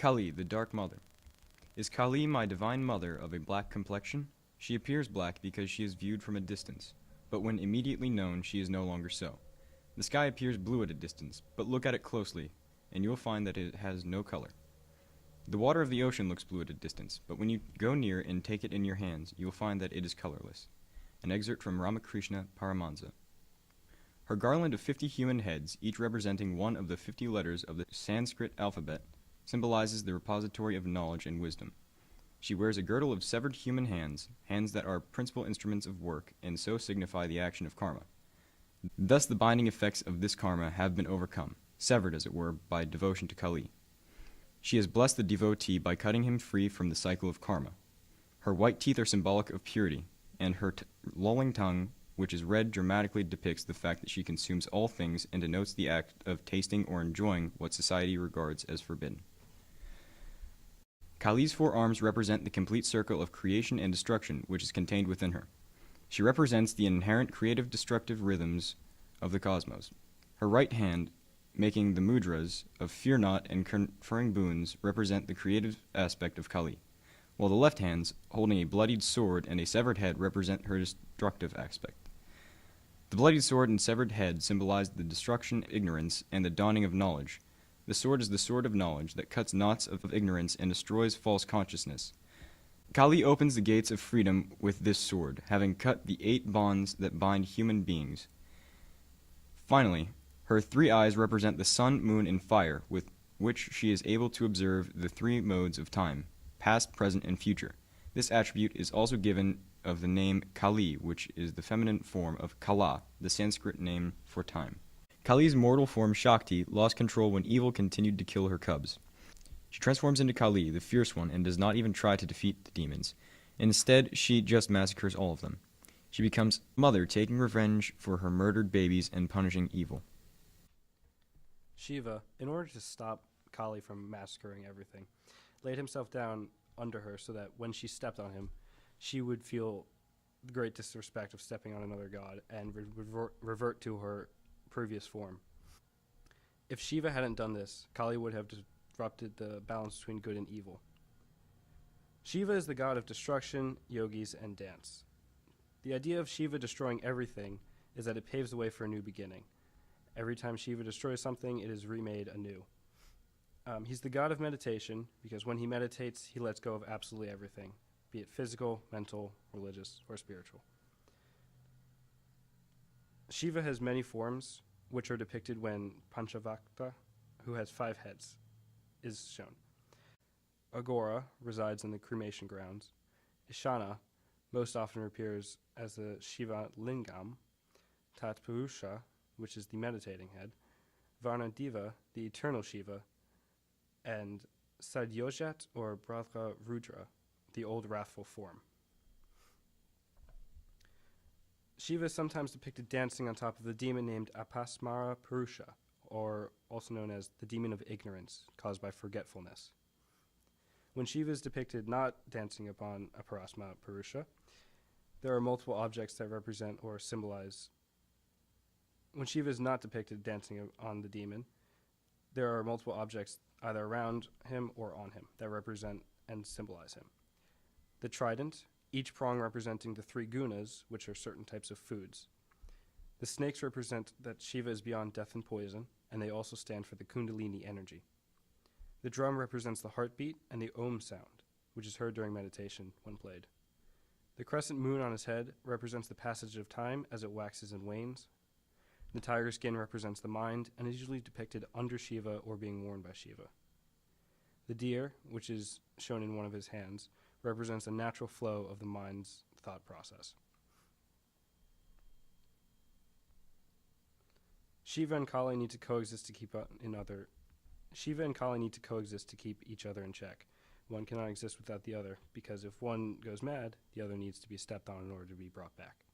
Kali, the Dark Mother. Is Kali my divine mother of a black complexion? She appears black because she is viewed from a distance, but when immediately known she is no longer so. The sky appears blue at a distance, but look at it closely, and you will find that it has no color. The water of the ocean looks blue at a distance, but when you go near and take it in your hands, you will find that it is colorless. An excerpt from Ramakrishna Paramahansa. Her garland of 50 human heads, each representing one of the 50 letters of the Sanskrit alphabet, symbolizes the repository of knowledge and wisdom. She wears a girdle of severed human hands, hands that are principal instruments of work, and so signify the action of karma. Thus the binding effects of this karma have been overcome, severed, as it were, by devotion to Kali. She has blessed the devotee by cutting him free from the cycle of karma. Her white teeth are symbolic of purity, and her lolling tongue, which is red, dramatically depicts the fact that she consumes all things and denotes the act of tasting or enjoying what society regards as forbidden. Kali's four arms represent the complete circle of creation and destruction which is contained within her. She represents the inherent creative destructive rhythms of the cosmos. Her right hand, making the mudras of fear not and conferring boons, represent the creative aspect of Kali, while the left hands, holding a bloodied sword and a severed head, represent her destructive aspect. The bloodied sword and severed head symbolize the destruction of ignorance and the dawning of knowledge. The sword is the sword of knowledge that cuts knots of ignorance and destroys false consciousness. Kali opens the gates of freedom with this sword, having cut the 8 bonds that bind human beings. Finally, her 3 eyes represent the sun, moon, and fire, with which she is able to observe the 3 modes of time, past, present, and future. This attribute is also given of the name Kali, which is the feminine form of Kala, the Sanskrit name for time. Kali's mortal form Shakti lost control when evil continued to kill her cubs. She transforms into Kali, the fierce one, and does not even try to defeat the demons. Instead, she just massacres all of them. She becomes mother, taking revenge for her murdered babies and punishing evil. Shiva, in order to stop Kali from massacring everything, laid himself down under her so that when she stepped on him, she would feel the great disrespect of stepping on another god and revert to her previous form. If Shiva hadn't done this, Kali would have disrupted the balance between good and evil. Shiva is the god of destruction, yogis, and dance. The idea of Shiva destroying everything is that it paves the way for a new beginning. Every time Shiva destroys something, it is remade anew. He's the god of meditation because when he meditates, he lets go of absolutely everything, be it physical, mental, religious, or spiritual. Shiva has many forms, which are depicted when Panchavakta, who has 5 heads, is shown. Agora resides in the cremation grounds. Ishana most often appears as the Shiva Lingam. Tatpurusha, which is the meditating head. Varnadeva, the eternal Shiva. And Sadyojat or Brahma Rudra, the old wrathful form. Shiva is sometimes depicted dancing on top of the demon named Apasmara Purusha, or also known as the demon of ignorance, caused by forgetfulness. When Shiva is depicted not dancing upon Apasmara Purusha, there are multiple objects that represent or symbolize. When Shiva is not depicted dancing on the demon, there are multiple objects either around him or on him that represent and symbolize him. The trident, each prong representing the 3 gunas, which are certain types of foods. The snakes represent that Shiva is beyond death and poison, and they also stand for the kundalini energy. The drum represents the heartbeat and the Om sound, which is heard during meditation when played. The crescent moon on his head represents the passage of time as it waxes and wanes. The tiger skin represents the mind and is usually depicted under Shiva or being worn by Shiva. The deer, which is shown in one of his hands, represents a natural flow of the mind's thought process. Shiva and Kali need to coexist to keep each other in check. One cannot exist without the other, because if one goes mad, the other needs to be stepped on in order to be brought back.